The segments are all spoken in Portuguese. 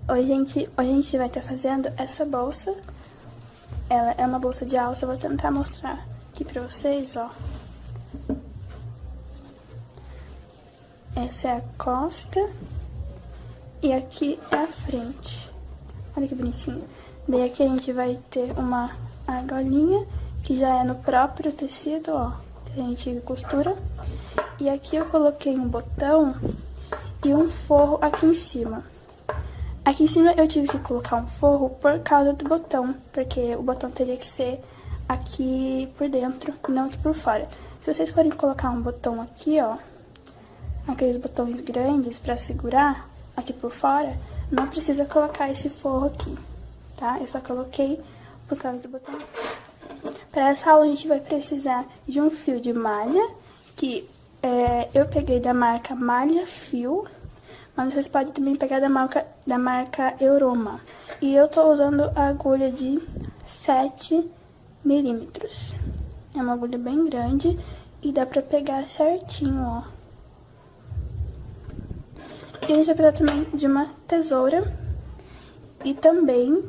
Hoje a gente vai estar fazendo essa bolsa. Ela é uma bolsa de alça, eu vou tentar mostrar aqui pra vocês, ó. Essa é a costa e aqui é a frente. Olha que bonitinho. Daí aqui a gente vai ter uma argolinha, que já é no próprio tecido, ó, que a gente costura. E aqui eu coloquei um botão e um forro aqui em cima. Aqui em cima eu tive que colocar um forro por causa do botão, porque o botão teria que ser aqui por dentro e não aqui por fora. Se vocês forem colocar um botão aqui, ó, aqueles botões grandes pra segurar aqui por fora, não precisa colocar esse forro aqui, tá? Eu só coloquei por causa do botão. Para essa aula a gente vai precisar de um fio de malha, que eu peguei da marca Malha Fio, mas vocês podem também pegar da marca Euroma. E eu tô usando a agulha de 7 milímetros. É uma agulha bem grande e dá pra pegar certinho, ó. E a gente vai precisar também de uma tesoura e também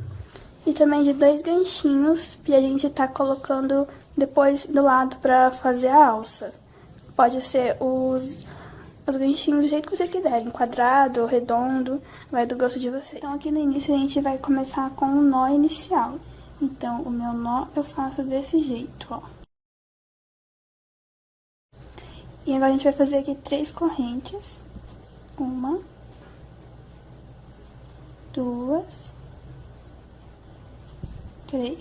de 2 ganchinhos que a gente tá colocando depois do lado pra fazer a alça. Pode ser os ganchinhos do jeito que vocês quiserem, quadrado, redondo, vai do gosto de vocês. Então aqui no início a gente vai começar com o nó inicial. Então o meu nó eu faço desse jeito, ó. E agora a gente vai fazer aqui 3 correntes. 1, 2, 3.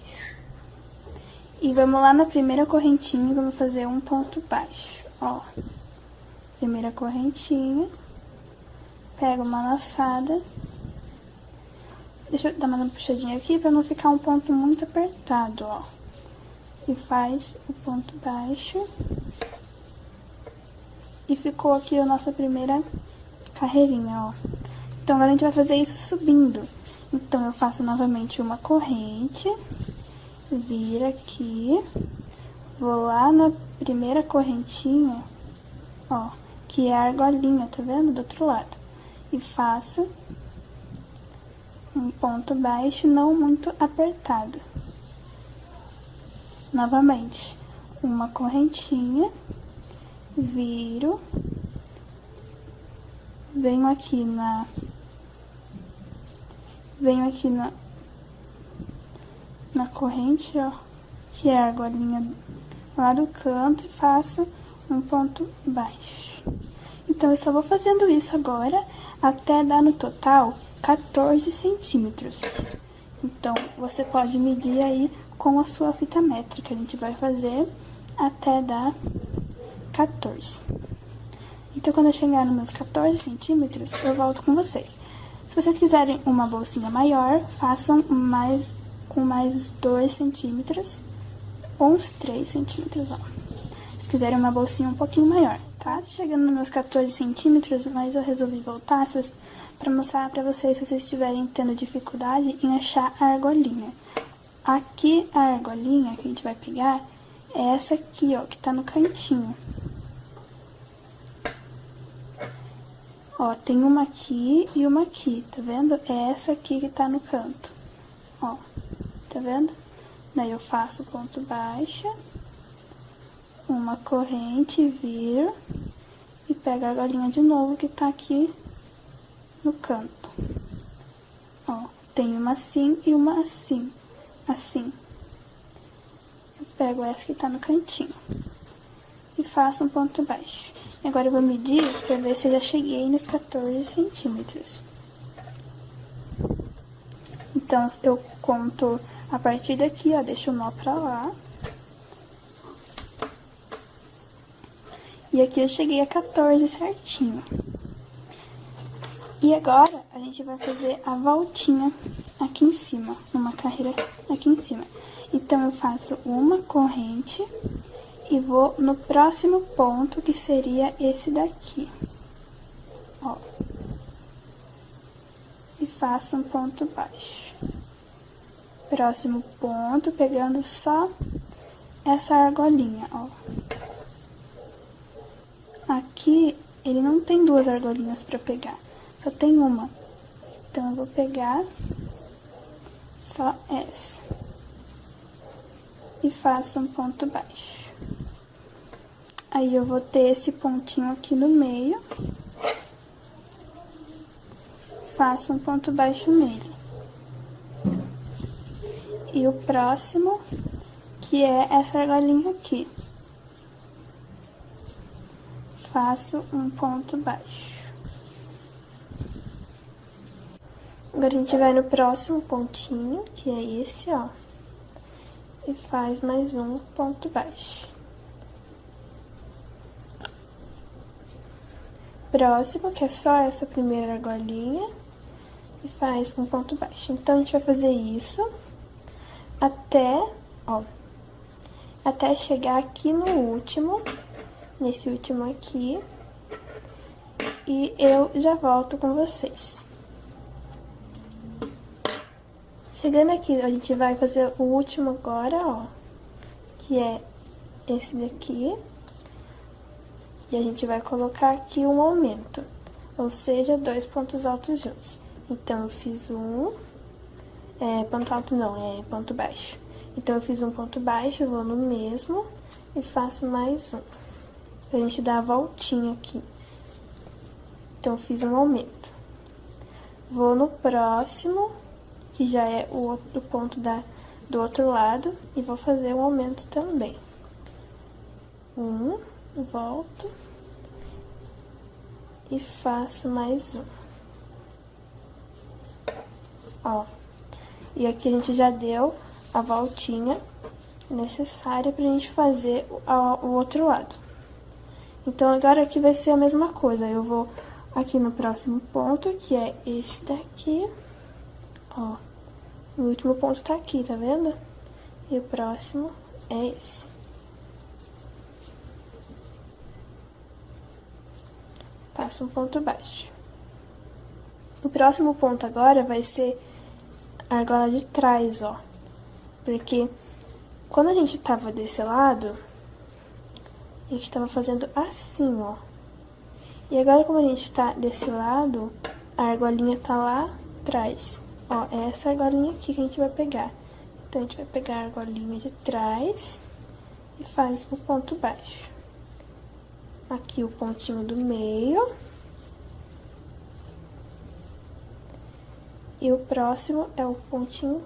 E vamos lá na primeira correntinha e vamos fazer um ponto baixo, ó. Primeira correntinha, pega uma laçada, deixa eu dar uma puxadinha aqui pra não ficar um ponto muito apertado, ó. E faz o ponto baixo. E ficou aqui a nossa primeira carreirinha, ó. Então agora a gente vai fazer isso subindo. Então eu faço novamente uma corrente, viro aqui, vou lá na primeira correntinha, ó, que é a argolinha, tá vendo? Do outro lado. E faço um ponto baixo, não muito apertado. Novamente, uma correntinha, viro, venho aqui na corrente, ó, que é a argolinha lá do canto, e faço um ponto baixo. Então, eu só vou fazendo isso agora até dar no total 14 centímetros. Então, você pode medir aí com a sua fita métrica. A gente vai fazer até dar 14. Então, quando eu chegar nos meus 14 centímetros, eu volto com vocês. Se vocês quiserem uma bolsinha maior, façam com mais 2 centímetros ou uns 3 centímetros, ó. Se quiserem uma bolsinha um pouquinho maior, tá? Chegando nos meus 14 centímetros, mas eu resolvi voltar pra mostrar pra vocês se vocês estiverem tendo dificuldade em achar a argolinha. Aqui, a argolinha que a gente vai pegar é essa aqui, ó, que tá no cantinho. Ó, tem uma aqui e uma aqui, tá vendo? É essa aqui que tá no canto, ó, tá vendo? Daí eu faço ponto baixo, uma corrente, viro e pego a argolinha de novo que tá aqui no canto. Ó, tem uma assim e uma assim, assim. Eu pego essa que tá no cantinho e faço um ponto baixo. Agora eu vou medir pra ver se eu já cheguei nos 14 centímetros. Então, eu conto a partir daqui, ó, deixo o nó pra lá. E aqui eu cheguei a 14 certinho. E agora, a gente vai fazer a voltinha aqui em cima, uma carreira aqui em cima. Então, eu faço uma corrente e vou no próximo ponto, que seria esse daqui, ó. E faço um ponto baixo. Próximo ponto, pegando só essa argolinha, ó. Aqui, ele não tem 2 argolinhas pra pegar, só tem uma. Então, eu vou pegar só essa. E faço um ponto baixo. Aí, eu vou ter esse pontinho aqui no meio. Faço um ponto baixo nele. E o próximo, que é essa argolinha aqui. Faço um ponto baixo. Agora, a gente vai no próximo pontinho, que é esse, ó. E faz mais um ponto baixo. Próximo, que é só essa primeira argolinha, e faz um ponto baixo. Então, a gente vai fazer isso até, ó, até chegar aqui no último, nesse último aqui, e eu já volto com vocês. Chegando aqui, a gente vai fazer o último agora, ó, que é esse daqui. E a gente vai colocar aqui um aumento, ou seja, 2 pontos altos juntos. Então, eu fiz um, ponto alto não, é ponto baixo. Então, eu fiz um ponto baixo, vou no mesmo e faço mais um. Pra gente dar a voltinha aqui. Então, eu fiz um aumento. Vou no próximo, que já é o outro ponto do outro lado, e vou fazer um aumento também. Volto e faço mais um. Ó, e aqui a gente já deu a voltinha necessária pra gente fazer o outro lado. Então, agora aqui vai ser a mesma coisa. Eu vou aqui no próximo ponto, que é esse daqui, ó. O último ponto tá aqui, tá vendo? E o próximo é esse. Faço um ponto baixo. O próximo ponto agora vai ser a argola de trás, ó. Porque quando a gente tava desse lado, a gente tava fazendo assim, ó. E agora, como a gente tá desse lado, a argolinha tá lá atrás. Ó, é essa argolinha aqui que a gente vai pegar. Então, a gente vai pegar a argolinha de trás e faz o ponto baixo. Aqui o pontinho do meio. E o próximo é o pontinho,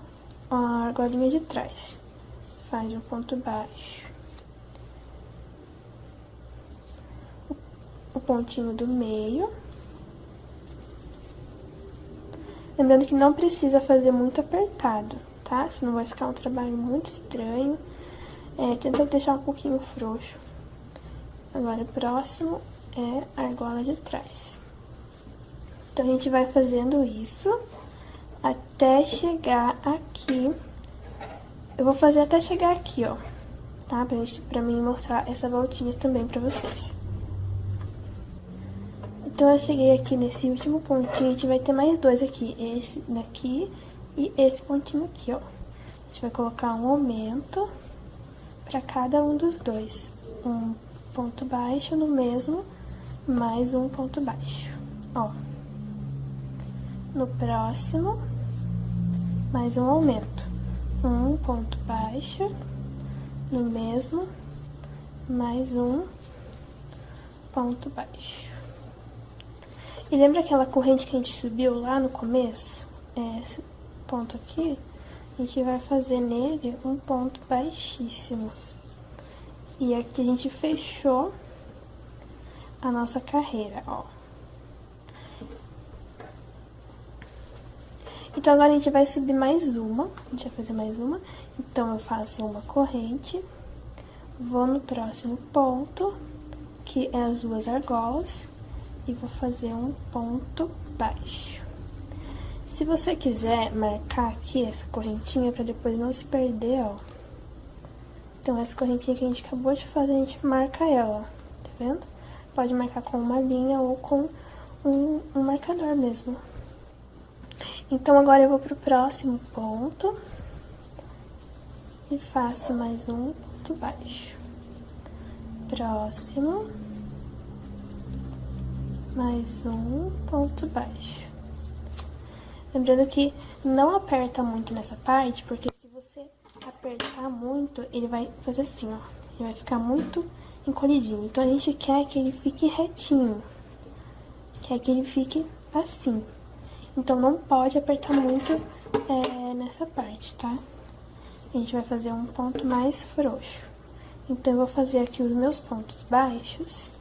a argolinha de trás. Faz um ponto baixo. O pontinho do meio. Lembrando que não precisa fazer muito apertado, tá? Senão vai ficar um trabalho muito estranho. Tenta deixar um pouquinho frouxo. Agora, o próximo é a argola de trás. Então, a gente vai fazendo isso até chegar aqui. Eu vou fazer até chegar aqui, ó, tá? Pra mim mostrar essa voltinha também pra vocês. Então, eu cheguei aqui nesse último pontinho, a gente vai ter mais dois aqui. Esse daqui e esse pontinho aqui, ó. A gente vai colocar um aumento pra cada um dos dois. Um ponto baixo no mesmo, mais um ponto baixo, ó. No próximo, mais um aumento. Um ponto baixo, no mesmo, mais um ponto baixo. E lembra aquela corrente que a gente subiu lá no começo? Esse ponto aqui, a gente vai fazer nele um ponto baixíssimo. E aqui a gente fechou a nossa carreira, ó. Então, agora a gente vai subir mais uma. A gente vai fazer mais uma. Então, eu faço uma corrente. Vou no próximo ponto, que é as duas argolas. E vou fazer um ponto baixo. Se você quiser marcar aqui essa correntinha, pra depois não se perder, ó. Então, essa correntinha que a gente acabou de fazer, a gente marca ela, tá vendo? Pode marcar com uma linha ou com um marcador mesmo. Então, agora eu vou pro próximo ponto e faço mais um ponto baixo. Próximo, mais um ponto baixo. Lembrando que não aperta muito nessa parte, porque se você apertar muito, ele vai fazer assim, ó. Ele vai ficar muito encolhidinho. Então, a gente quer que ele fique retinho. Quer que ele fique assim. Então, não pode apertar muito nessa parte, tá? A gente vai fazer um ponto mais frouxo. Então, eu vou fazer aqui os meus pontos baixos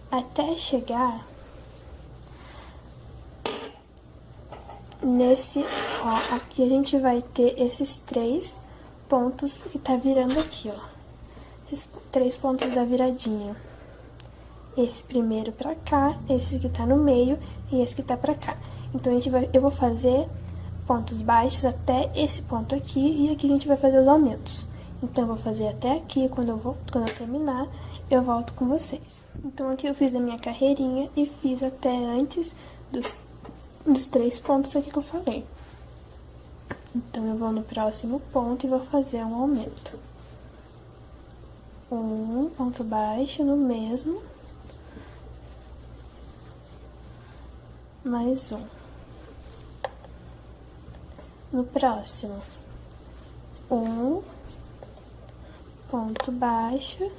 até chegar nesse, ó, aqui a gente vai ter esses 3 pontos que tá virando aqui, ó. Esses 3 pontos da viradinha. Esse primeiro pra cá, esse que tá no meio e esse que tá pra cá. Então, eu vou fazer pontos baixos até esse ponto aqui e aqui a gente vai fazer os aumentos. Então, eu vou fazer até aqui, quando eu terminar, eu volto com vocês. Então, aqui eu fiz a minha carreirinha e fiz até antes dos 3 pontos aqui que eu falei. Então, eu vou no próximo ponto e vou fazer um aumento. Um ponto baixo no mesmo. Mais um. No próximo, um ponto baixo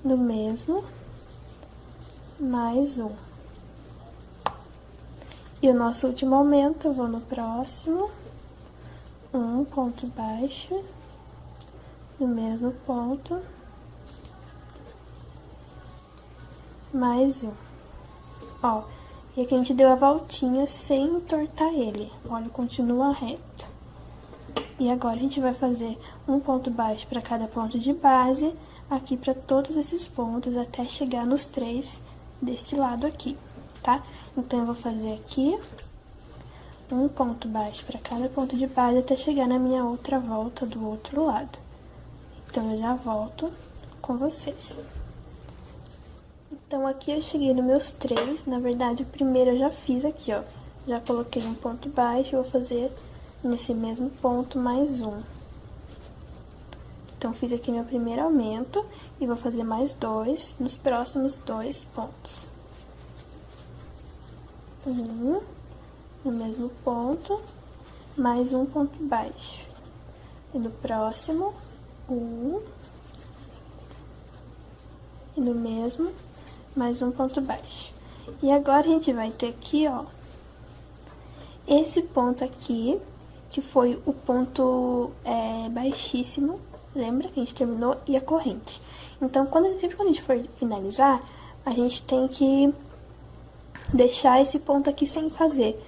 no mesmo, mais um. E o nosso último aumento, eu vou no próximo, um ponto baixo no mesmo ponto, mais um. Ó, e aqui a gente deu a voltinha sem entortar ele. Olha, continua reto. E agora a gente vai fazer um ponto baixo para cada ponto de base, aqui para todos esses pontos, até chegar nos 3 deste lado aqui, tá? Então, eu vou fazer aqui um ponto baixo para cada ponto de base, até chegar na minha outra volta do outro lado. Então, eu já volto com vocês. Então, aqui eu cheguei nos meus 3, na verdade, o primeiro eu já fiz aqui, ó. Já coloquei um ponto baixo, vou fazer nesse mesmo ponto mais um. Então, fiz aqui meu primeiro aumento e vou fazer mais 2 nos próximos 2 pontos. Um no mesmo ponto, mais um ponto baixo. E no próximo, um. E no mesmo, mais um ponto baixo. E agora, a gente vai ter aqui, ó, esse ponto aqui, que foi o ponto baixíssimo, lembra que a gente terminou, e a corrente. Então, sempre quando a gente for finalizar, a gente tem que deixar esse ponto aqui sem fazer.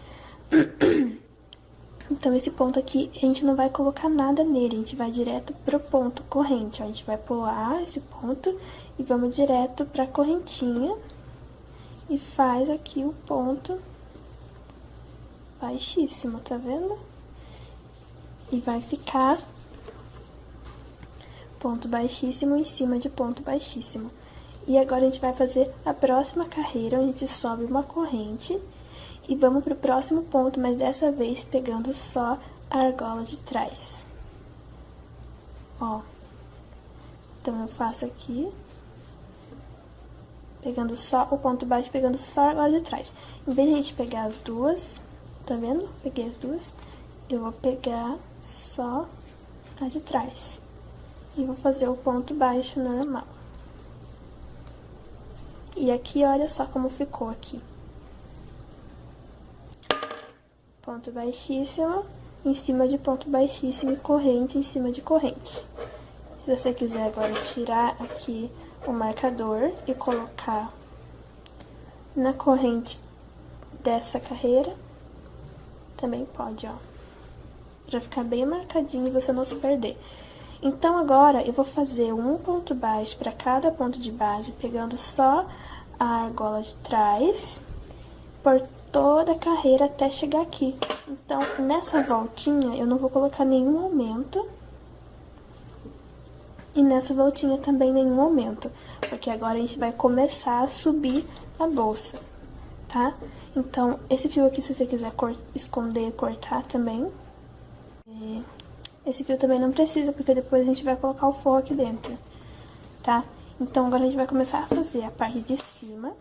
Então, esse ponto aqui, a gente não vai colocar nada nele, a gente vai direto pro ponto corrente, ó. A gente vai pular esse ponto e vamos direto pra correntinha e faz aqui o ponto baixíssimo, tá vendo? E vai ficar ponto baixíssimo em cima de ponto baixíssimo. E agora, a gente vai fazer a próxima carreira, onde a gente sobe uma corrente e vamos pro próximo ponto, mas dessa vez pegando só a argola de trás. Ó. Então, eu faço aqui, pegando só o ponto baixo, pegando só a argola de trás. Em vez de a gente pegar as duas, tá vendo? Peguei as duas, eu vou pegar só a de trás. E vou fazer o ponto baixo normal. E aqui, olha só como ficou aqui. Ponto baixíssimo, em cima de ponto baixíssimo e corrente em cima de corrente. Se você quiser agora tirar aqui o marcador e colocar na corrente dessa carreira, também pode, ó. Pra ficar bem marcadinho e você não se perder. Então, agora, eu vou fazer um ponto baixo para cada ponto de base, pegando só a argola de trás, por toda a carreira até chegar aqui. Então, nessa voltinha, eu não vou colocar nenhum aumento. E nessa voltinha também nenhum aumento, porque agora a gente vai começar a subir a bolsa, tá? Então, esse fio aqui, se você quiser esconder e cortar também. Esse fio também não precisa, porque depois a gente vai colocar o forro aqui dentro, tá? Então, agora a gente vai começar a fazer a parte de cima.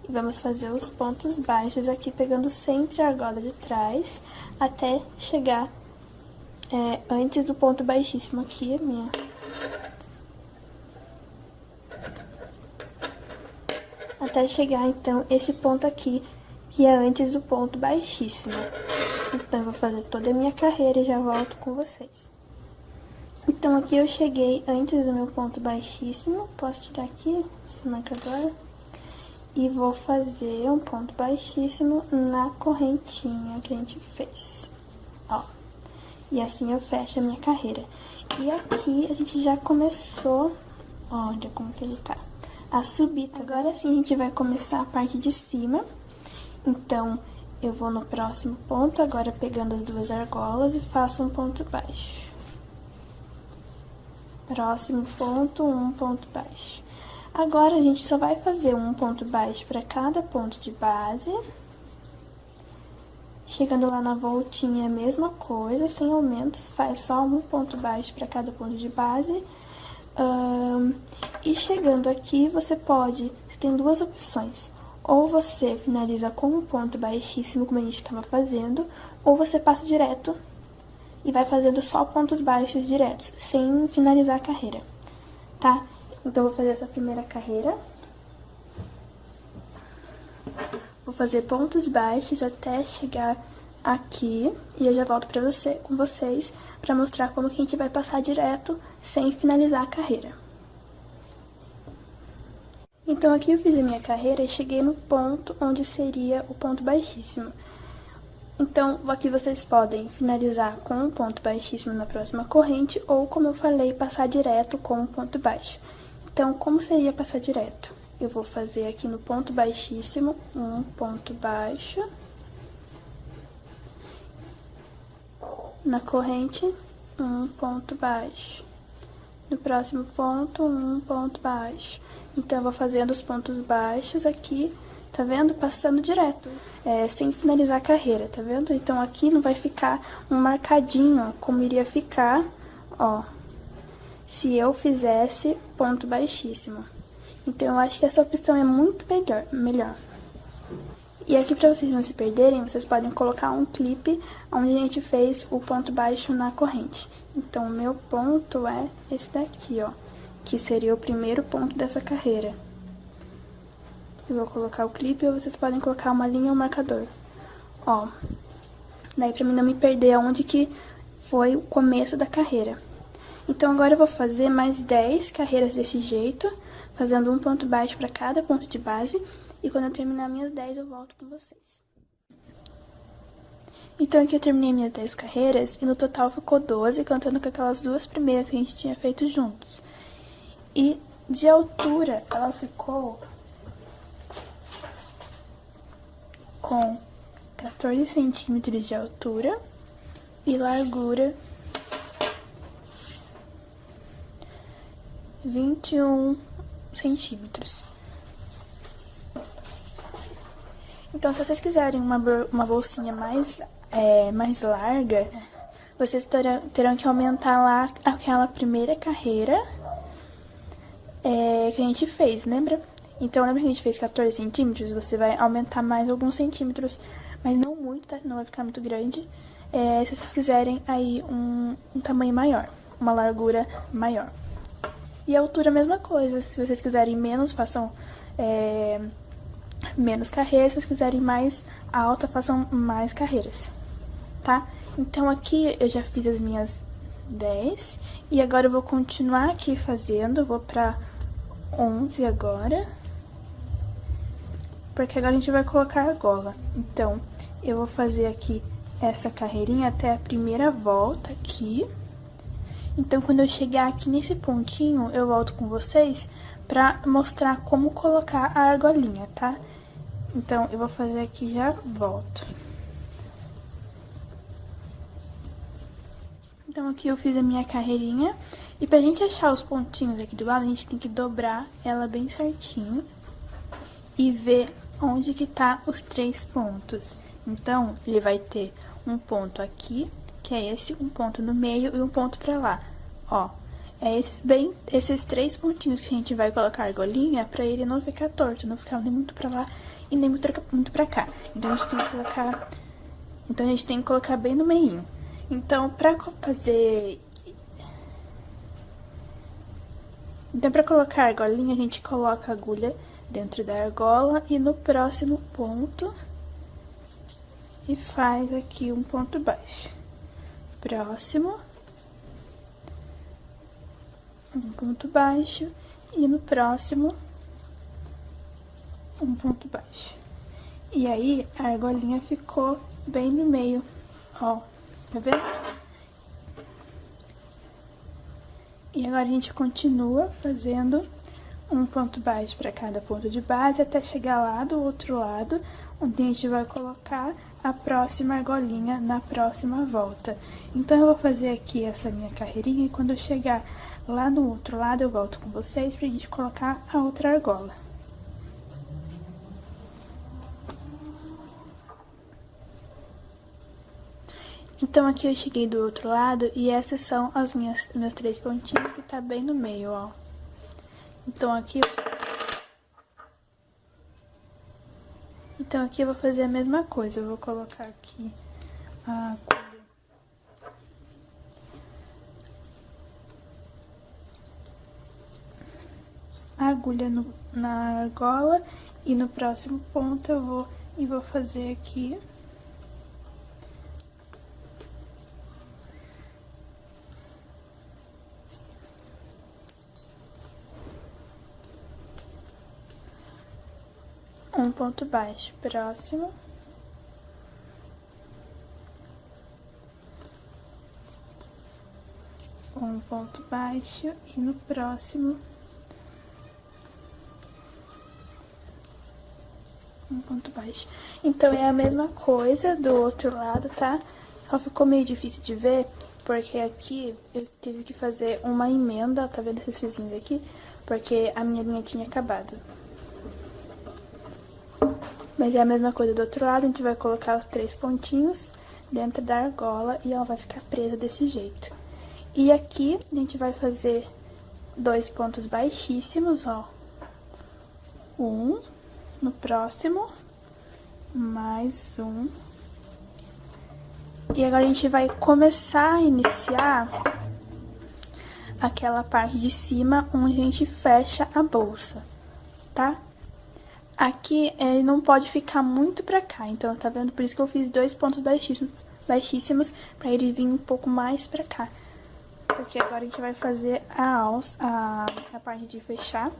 E vamos fazer os pontos baixos aqui, pegando sempre a argola de trás, até chegar antes do ponto baixíssimo aqui, até chegar, então, esse ponto aqui, que é antes do ponto baixíssimo. Então, eu vou fazer toda a minha carreira e já volto com vocês. Então, aqui eu cheguei antes do meu ponto baixíssimo. Posso tirar aqui esse marcador? E vou fazer um ponto baixíssimo na correntinha que a gente fez. Ó. E assim eu fecho a minha carreira. E aqui a gente já começou, olha como que ele tá, a subir. Agora sim a gente vai começar a parte de cima. Então, eu vou no próximo ponto, agora pegando as duas argolas e faço um ponto baixo. Próximo ponto, um ponto baixo. Agora, a gente só vai fazer um ponto baixo para cada ponto de base. Chegando lá na voltinha, a mesma coisa, sem aumentos, faz só um ponto baixo para cada ponto de base. E chegando aqui, você tem duas opções. Ou você finaliza com um ponto baixíssimo, como a gente estava fazendo, ou você passa direto e vai fazendo só pontos baixos diretos, sem finalizar a carreira, tá? Então, eu vou fazer essa primeira carreira. Vou fazer pontos baixos até chegar aqui e eu já volto com vocês pra mostrar como que a gente vai passar direto sem finalizar a carreira. Então, aqui eu fiz a minha carreira e cheguei no ponto onde seria o ponto baixíssimo. Então, aqui vocês podem finalizar com um ponto baixíssimo na próxima corrente ou, como eu falei, passar direto com um ponto baixo. Então, como seria passar direto? Eu vou fazer aqui no ponto baixíssimo um ponto baixo. Na corrente, um ponto baixo. No próximo ponto, um ponto baixo. Então, eu vou fazendo os pontos baixos aqui, tá vendo? Passando direto, sem finalizar a carreira, tá vendo? Então, aqui não vai ficar um marcadinho, ó, como iria ficar, ó, se eu fizesse ponto baixíssimo. Então, eu acho que essa opção é muito melhor. E aqui, pra vocês não se perderem, vocês podem colocar um clipe onde a gente fez o ponto baixo na corrente. Então, o meu ponto é esse daqui, ó, que seria o primeiro ponto dessa carreira. Eu vou colocar o clipe ou vocês podem colocar uma linha ou um marcador. Ó, daí pra mim não me perder aonde que foi o começo da carreira. Então, agora eu vou fazer mais 10 carreiras desse jeito, fazendo um ponto baixo para cada ponto de base. E quando eu terminar minhas 10, eu volto com vocês. Então, aqui eu terminei minhas 10 carreiras e no total ficou 12, contando com aquelas duas primeiras que a gente tinha feito juntos. E de altura, ela ficou com 14 centímetros de altura e largura 21 centímetros. Então, se vocês quiserem uma bolsinha mais larga, vocês terão que aumentar lá aquela primeira carreira que a gente fez, lembra? Então, lembra que a gente fez 14 centímetros? Você vai aumentar mais alguns centímetros, mas não muito, tá? Senão vai ficar muito grande. Se vocês quiserem aí um tamanho maior, uma largura maior. E a altura, a mesma coisa. Se vocês quiserem menos, façam menos carreiras. Se vocês quiserem mais alta, façam mais carreiras, tá? Então, aqui eu já fiz as minhas 10. E agora eu vou continuar aqui fazendo. Eu vou pra 11 agora. Porque agora a gente vai colocar a argola. Então, eu vou fazer aqui essa carreirinha até a primeira volta aqui. Então, quando eu chegar aqui nesse pontinho, eu volto com vocês pra mostrar como colocar a argolinha, tá? Então, eu vou fazer aqui e já volto. Então, aqui eu fiz a minha carreirinha. E pra gente achar os pontinhos aqui do lado, a gente tem que dobrar ela bem certinho e ver onde que tá os 3 pontos. Então, ele vai ter um ponto aqui, que é esse, um ponto no meio e um ponto pra lá. Ó, esses 3 pontinhos que a gente vai colocar a argolinha pra ele não ficar torto, não ficar nem muito pra lá e nem muito pra cá. Então, a gente tem que colocar... Então, a gente tem que colocar bem no meinho. Então, pra fazer... Então, pra colocar a argolinha, a gente coloca a agulha dentro da argola e no próximo ponto... E faz aqui um ponto baixo. Próximo. Um ponto baixo. E no próximo, um ponto baixo. E aí, a argolinha ficou bem no meio, ó, tá vendo? E agora a gente continua fazendo um ponto baixo para cada ponto de base, até chegar lá do outro lado, onde a gente vai colocar a próxima argolinha na próxima volta. Então, eu vou fazer aqui essa minha carreirinha, e quando eu chegar lá no outro lado, eu volto com vocês pra gente colocar a outra argola. Então, aqui eu cheguei do outro lado, e essas são as meus 3 pontinhos, que tá bem no meio, ó. Então, aqui eu vou fazer a mesma coisa. Eu vou colocar aqui a agulha na argola, e no próximo ponto eu vou fazer aqui um ponto baixo. Próximo. Um ponto baixo, e no próximo um ponto baixo. Então, é a mesma coisa do outro lado, tá? Só ficou meio difícil de ver, porque aqui eu tive que fazer uma emenda, tá vendo esses fiozinhos aqui? Porque a minha linha tinha acabado. Mas é a mesma coisa do outro lado, a gente vai colocar os 3 pontinhos dentro da argola e ela vai ficar presa desse jeito. E aqui a gente vai fazer 2 pontos baixíssimos, ó. Um, no próximo, mais um. E agora a gente vai começar a iniciar aquela parte de cima onde a gente fecha a bolsa, tá? Aqui, ele não pode ficar muito pra cá, então, tá vendo? Por isso que eu fiz 2 pontos baixíssimos, pra ele vir um pouco mais pra cá. Porque agora a gente vai fazer a parte de fechar.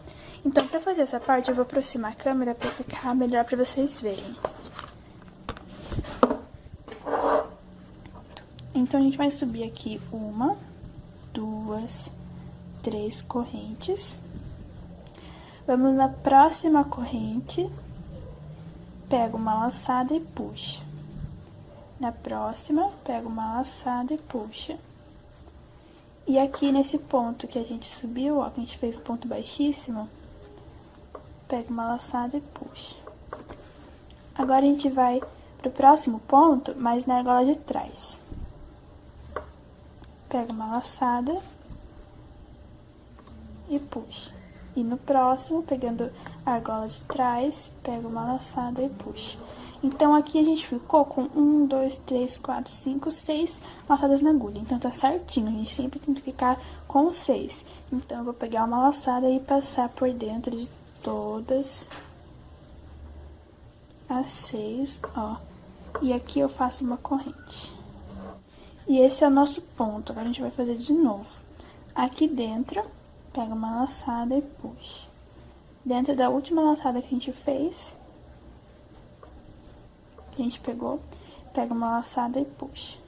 Então, pra fazer essa parte, eu vou aproximar a câmera pra ficar melhor pra vocês verem. Então, a gente vai subir aqui 1, 2, 3 correntes. Vamos na próxima corrente, pega uma laçada e puxa. Na próxima, pega uma laçada e puxa. E aqui nesse ponto que a gente subiu, ó, que a gente fez o ponto baixíssimo, pega uma laçada e puxa. Agora a gente vai pro próximo ponto, mas na argola de trás. Pega uma laçada e puxa. E no próximo, pegando a argola de trás, pega uma laçada e puxa. Então, aqui a gente ficou com 1, 2, 3, 4, 5, 6 laçadas na agulha. Então, tá certinho, a gente sempre tem que ficar com 6. Então, eu vou pegar uma laçada e passar por dentro de todas as 6, ó. E aqui eu faço uma corrente. E esse é o nosso ponto. Agora, a gente vai fazer de novo. Aqui dentro, pega uma laçada e puxa. Dentro da última laçada que a gente fez, que a gente pegou, pega uma laçada e puxa.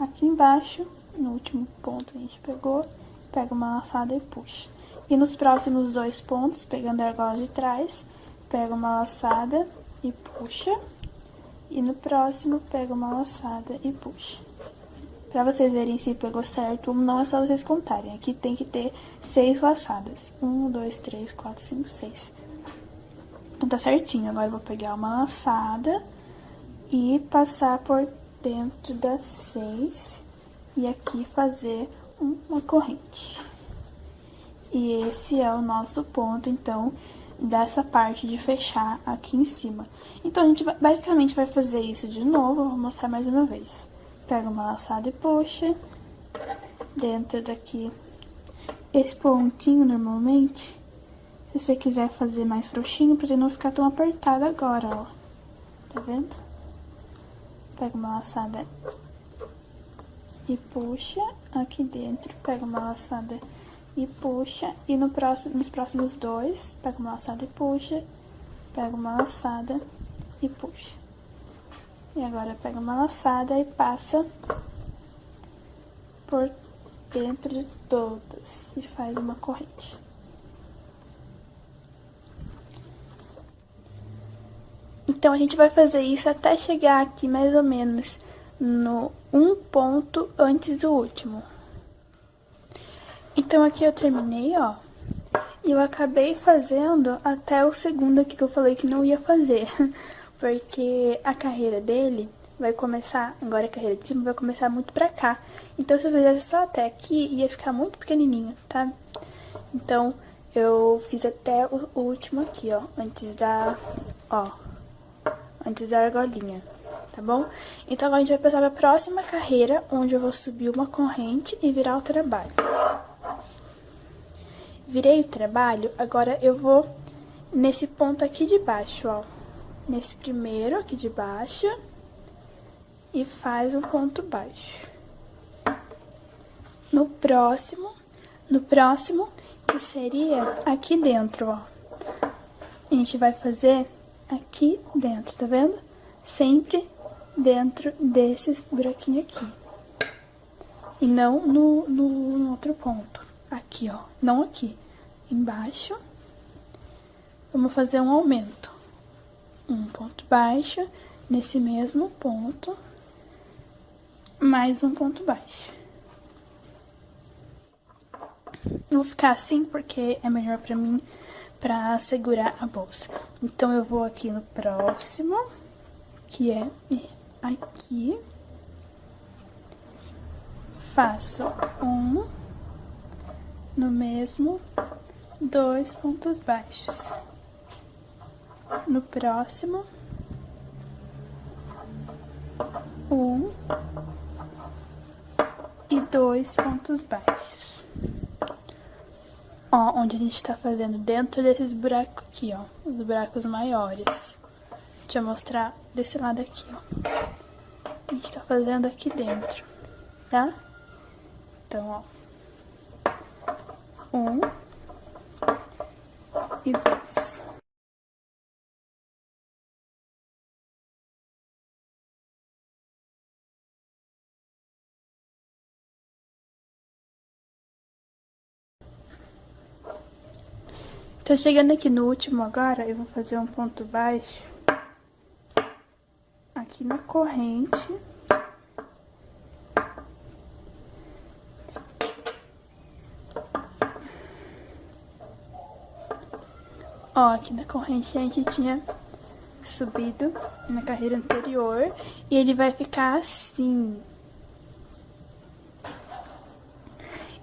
Aqui embaixo, no último ponto que a gente pegou, pega uma laçada e puxa. E nos próximos 2 pontos, pegando a argola de trás, pega uma laçada e puxa. E no próximo, pega uma laçada e puxa. Pra vocês verem se pegou certo, não é só vocês contarem. Aqui tem que ter 6 laçadas. 1, 2, 3, 4, 5, 6. Então, tá certinho. Agora, eu vou pegar uma laçada e passar por dentro das 6. E aqui fazer uma corrente. E esse é o nosso ponto, então, dessa parte de fechar aqui em cima. Então, a gente basicamente vai fazer isso de novo, vou mostrar mais uma vez. Pega uma laçada e puxa. Dentro daqui, esse pontinho, normalmente, se você quiser fazer mais frouxinho, pra ele não ficar tão apertado agora, ó. Tá vendo? Pega uma laçada e puxa aqui dentro, pega uma laçada e puxa, e nos próximos dois, pega uma laçada e puxa, pega uma laçada e puxa. E agora pega uma laçada e passa por dentro de todas e faz uma corrente. Então, a gente vai fazer isso até chegar aqui mais ou menos no um ponto antes do último. Então, aqui eu terminei, ó. E eu acabei fazendo até o segundo aqui que eu falei que não ia fazer. Porque a carreira dele vai começar, agora a carreira de cima vai começar muito pra cá. Então, se eu fizesse só até aqui, ia ficar muito pequenininho, tá? Então, eu fiz até o último aqui, ó. Antes da argolinha, tá bom? Então, agora a gente vai passar pra próxima carreira, onde eu vou subir uma corrente e virar o trabalho. Virei o trabalho, agora eu vou nesse ponto aqui de baixo, ó. Nesse primeiro aqui de baixo e faz um ponto baixo. No próximo, que seria aqui dentro, ó. A gente vai fazer aqui dentro, tá vendo? Sempre dentro desses buraquinhos aqui. E não no outro ponto. Aqui, ó. Não aqui. Embaixo. Vamos fazer um aumento. Um ponto baixo nesse mesmo ponto. Mais um ponto baixo. Eu vou ficar assim porque é melhor pra mim, pra segurar a bolsa. Então, eu vou aqui no próximo, que é aqui. Faço um, no mesmo, 2 pontos baixos. No próximo, um e 2 pontos baixos. Ó, onde a gente tá fazendo dentro desses buracos aqui, ó. Os buracos maiores. Deixa eu mostrar desse lado aqui, ó. A gente tá fazendo aqui dentro, tá? Então, ó. 1 e 2. Então, chegando aqui no último agora, eu vou fazer um ponto baixo aqui na corrente. Ó, aqui na corrente a gente tinha subido na carreira anterior e ele vai ficar assim.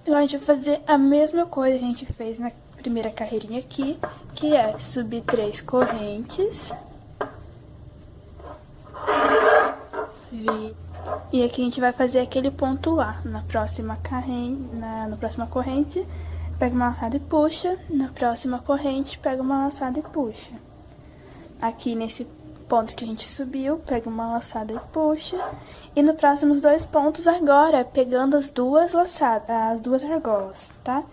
Agora a gente vai fazer a mesma coisa que a gente fez na primeira carreirinha aqui, que é subir 3 correntes. E aqui a gente vai fazer aquele ponto lá. Na próxima corrente, pega uma laçada e puxa. Na próxima corrente, pega uma laçada e puxa. Aqui nesse ponto que a gente subiu, pega uma laçada e puxa. E nos próximos 2 pontos agora, pegando as duas laçadas, as duas argolas, tá?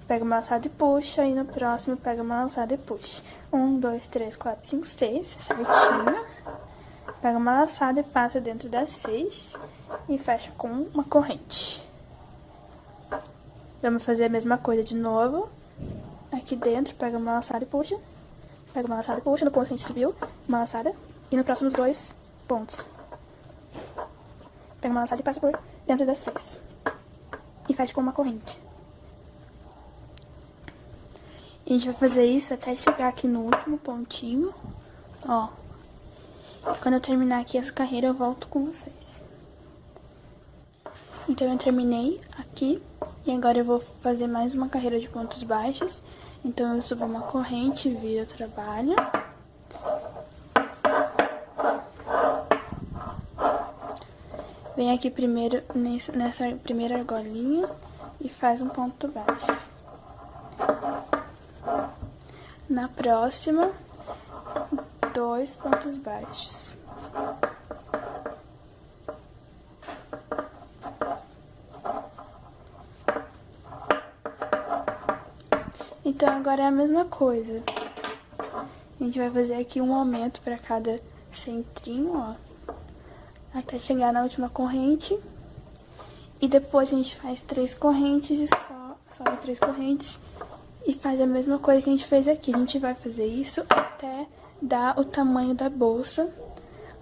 Pega uma laçada e puxa, e no próximo pega uma laçada e puxa. 1, 2, 3, 4, 5, 6, certinho. Pega uma laçada e passa dentro das 6 e fecha com uma corrente. Vamos fazer a mesma coisa de novo. Aqui dentro, pega uma laçada e puxa. Pega uma laçada e puxa no ponto que a gente subiu, uma laçada. E nos próximos 2 pontos. Pega uma laçada e passa por dentro das 6. E fecha com uma corrente. E a gente vai fazer isso até chegar aqui no último pontinho, ó. E quando eu terminar aqui essa carreira, eu volto com vocês. Então, eu terminei aqui E agora eu vou fazer mais uma carreira de pontos baixos. Então, eu subo uma corrente, viro, trabalho. Vem aqui primeiro nessa primeira argolinha e faz um ponto baixo. Na próxima, 2 pontos baixos. Então, agora é a mesma coisa. A gente vai fazer aqui um aumento para cada centrinho, ó. Até chegar na última corrente. E depois a gente faz 3 correntes e sobe 3 correntes. E faz a mesma coisa que a gente fez aqui. A gente vai fazer isso até dar o tamanho da bolsa.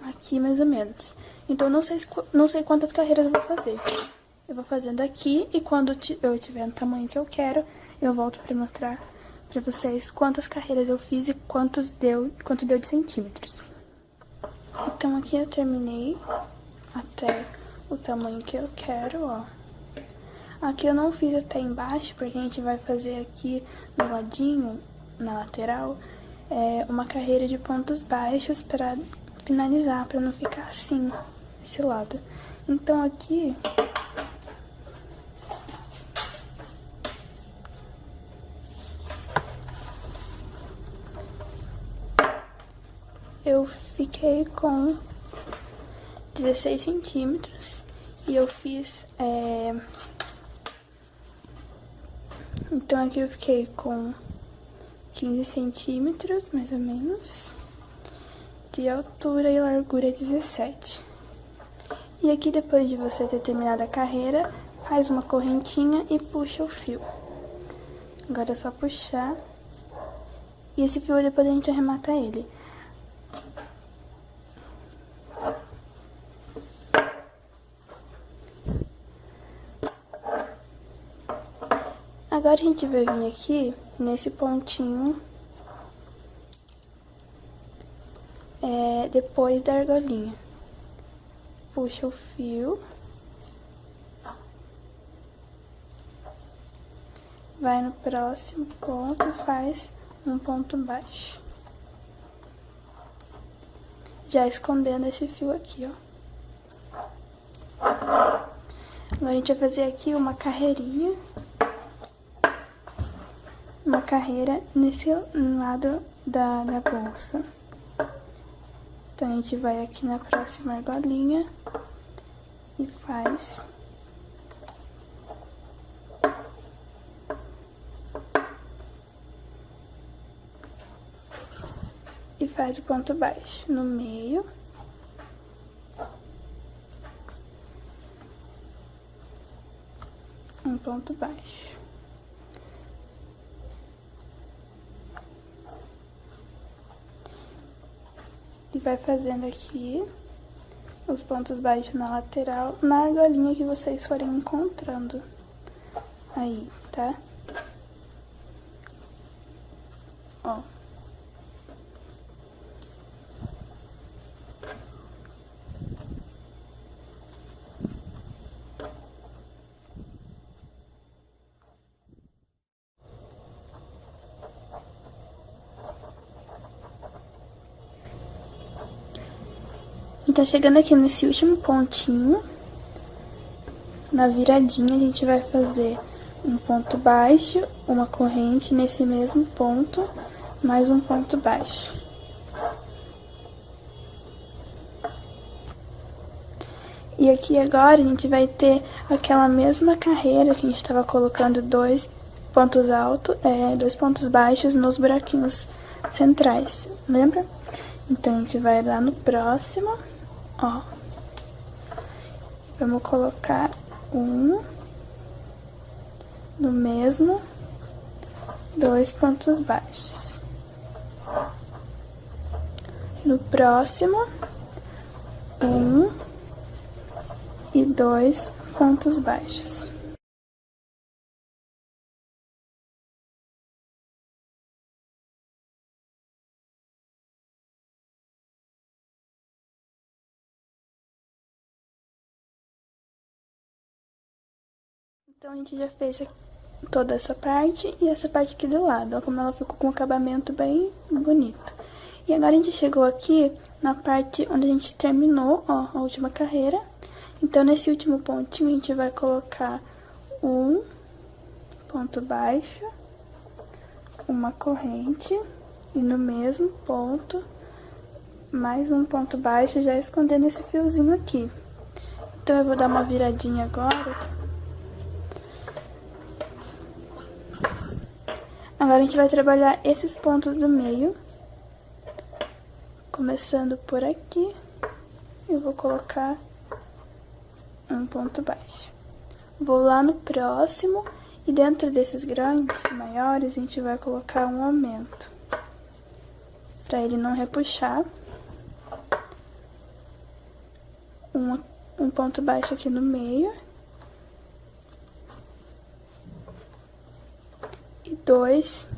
Aqui, mais ou menos. Então, não sei quantas carreiras eu vou fazer. Eu vou fazendo aqui e quando eu tiver no tamanho que eu quero, eu volto pra mostrar pra vocês quantas carreiras eu fiz e quanto deu de centímetros. Então, aqui eu terminei até o tamanho que eu quero, ó. Aqui eu não fiz até embaixo, porque a gente vai fazer aqui no ladinho, na lateral, uma carreira de pontos baixos pra finalizar, pra não ficar assim, esse lado. Então, aqui... eu fiquei com 16 centímetros e eu fiz, então aqui eu fiquei com 15 centímetros, mais ou menos, de altura e largura 17. E aqui depois de você ter terminado a carreira, faz uma correntinha e puxa o fio. Agora é só puxar, e esse fio depois a gente arremata ele. Agora a gente vai vir aqui nesse pontinho, depois da argolinha. Puxa o fio. Vai no próximo ponto e faz um ponto baixo. Já escondendo esse fio aqui, ó. Agora a gente vai fazer aqui uma carreirinha. Uma carreira nesse lado da bolsa. Então, a gente vai aqui na próxima argolinha e faz o ponto baixo no meio. Um ponto baixo. E vai fazendo aqui os pontos baixos na lateral, na argolinha que vocês forem encontrando. Aí, tá? Ó. Então, chegando aqui nesse último pontinho, na viradinha, a gente vai fazer um ponto baixo, uma corrente nesse mesmo ponto, mais um ponto baixo. E aqui agora a gente vai ter aquela mesma carreira que a gente estava colocando 2 pontos altos, 2 pontos baixos nos buraquinhos centrais, lembra? Então, a gente vai lá no próximo, ó. Vamos colocar um no mesmo, 2 pontos baixos. No próximo, 1 e 2 pontos baixos. Então, a gente já fez toda essa parte e essa parte aqui do lado. Olha como ela ficou com um acabamento bem bonito. E agora a gente chegou aqui na parte onde a gente terminou, ó, a última carreira. Então, nesse último pontinho, a gente vai colocar um ponto baixo, uma corrente, e no mesmo ponto, mais um ponto baixo, já escondendo esse fiozinho aqui. Então, eu vou dar uma viradinha agora. Agora, a gente vai trabalhar esses pontos do meio. Começando por aqui, eu vou colocar um ponto baixo. Vou lá no próximo e dentro desses grandes, maiores, a gente vai colocar um aumento. Pra ele não repuxar. Um ponto baixo aqui no meio. E 2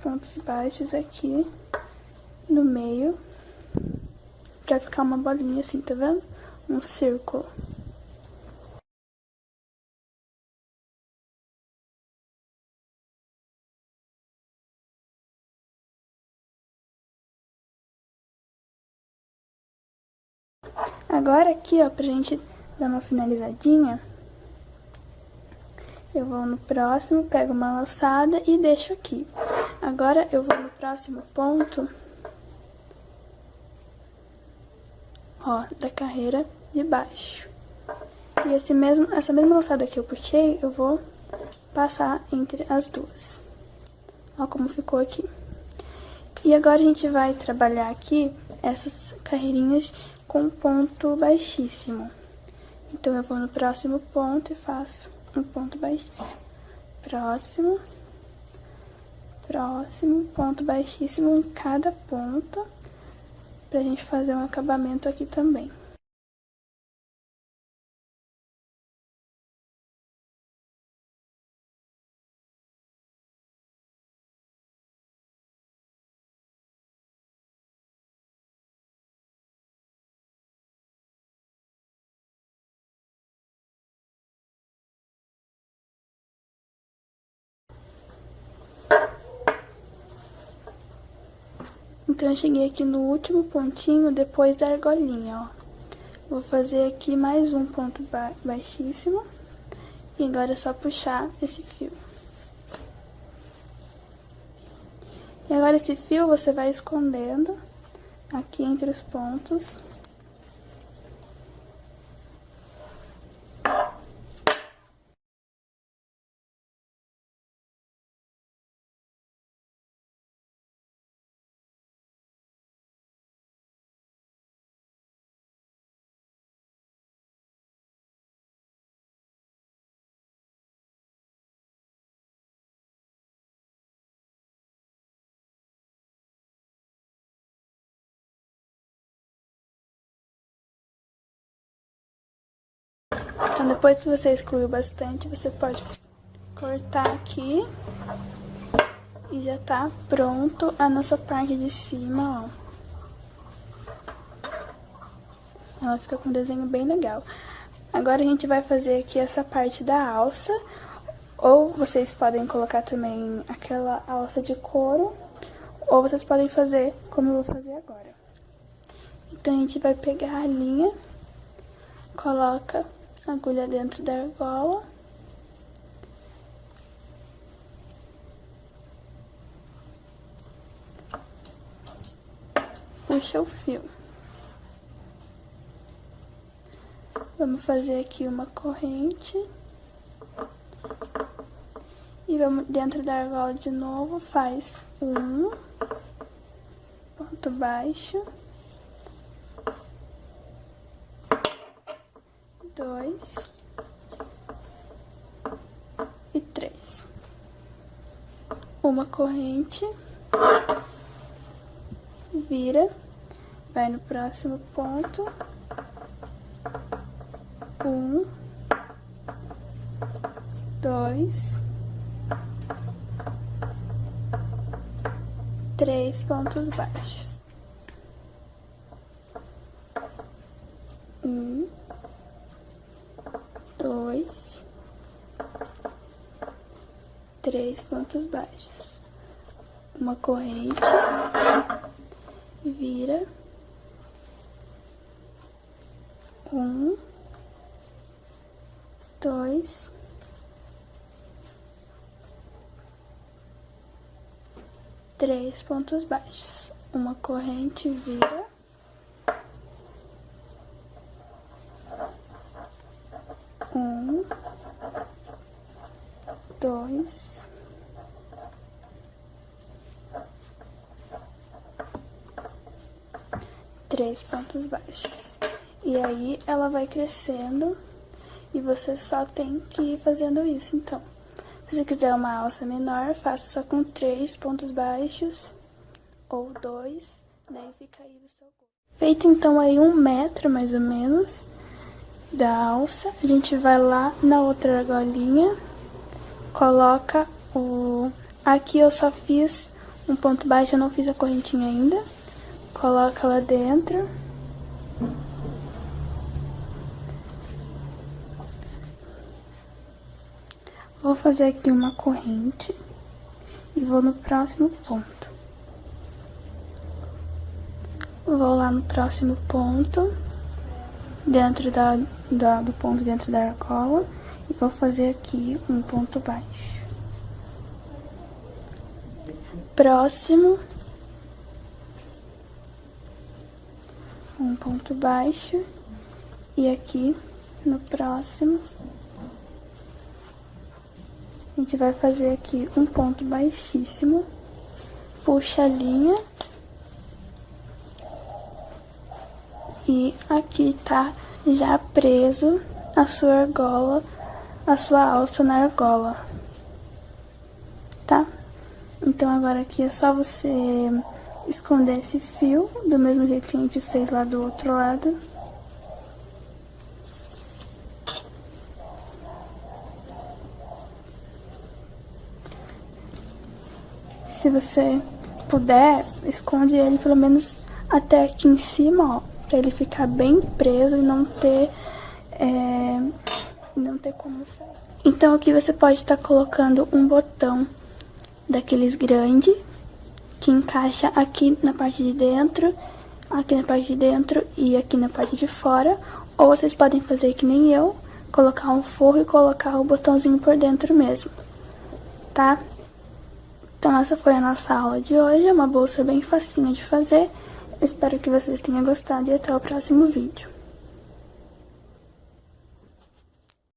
pontos baixos aqui no meio, pra ficar uma bolinha assim, tá vendo? Um círculo. Agora aqui, ó, pra gente dar uma finalizadinha, eu vou no próximo, pego uma laçada e deixo aqui. Agora eu vou no próximo ponto, ó, da carreira de baixo. E essa mesma laçada que eu puxei, eu vou passar entre as duas. Ó como ficou aqui. E agora a gente vai trabalhar aqui essas carreirinhas com ponto baixíssimo. Então, eu vou no próximo ponto e faço um ponto baixíssimo. Próximo, ponto baixíssimo em cada ponto, pra gente fazer um acabamento aqui também. Então, eu cheguei aqui no último pontinho, depois da argolinha, ó. Vou fazer aqui mais um ponto baixíssimo. E agora é só puxar esse fio. E agora esse fio você vai escondendo aqui entre os pontos. Então, depois que você excluiu bastante, você pode cortar aqui. E já tá pronto a nossa parte de cima, ó. Ela fica com um desenho bem legal. Agora a gente vai fazer aqui essa parte da alça. Ou vocês podem colocar também aquela alça de couro. Ou vocês podem fazer como eu vou fazer agora. Então, a gente vai pegar a linha, coloca a agulha dentro da argola. Puxa o fio. Vamos fazer aqui uma corrente. E vamos dentro da argola de novo, faz um ponto baixo, 2 e 3. Uma corrente, vira, vai no próximo ponto, 1, 2, 3 pontos baixos. 1, 2, 3 pontos baixos, uma corrente, vira, 1, 2, 3 pontos baixos, uma corrente, vira, 1, 2, 3 pontos baixos. E aí ela vai crescendo e você só tem que ir fazendo isso. Então, se você quiser uma alça menor, faça só com 3 pontos baixos ou 2, daí fica aí do seu gosto. Feito então aí 1 metro mais ou menos da alça, a gente vai lá na outra argolinha, coloca o... Aqui eu só fiz um ponto baixo, eu não fiz a correntinha ainda. Coloca lá dentro. Vou fazer aqui uma corrente e vou no próximo ponto. Vou lá no próximo ponto, dentro do ponto dentro da argola, e vou fazer aqui um ponto baixo. Próximo, um ponto baixo, e aqui no próximo, a gente vai fazer aqui um ponto baixíssimo, puxa a linha, e aqui tá já preso a sua argola, a sua alça na argola, tá? Então agora aqui é só você esconder esse fio, do mesmo jeito que a gente fez lá do outro lado. Se você puder, esconde ele pelo menos até aqui em cima, ó, pra ele ficar bem preso e não ter como sair. Então aqui você pode estar colocando um botão daqueles grandes, que encaixa aqui na parte de dentro, aqui na parte de dentro e aqui na parte de fora. Ou vocês podem fazer que nem eu, colocar um forro e colocar o botãozinho por dentro mesmo, tá? Então essa foi a nossa aula de hoje, é uma bolsa bem facinha de fazer. Espero que vocês tenham gostado e até o próximo vídeo.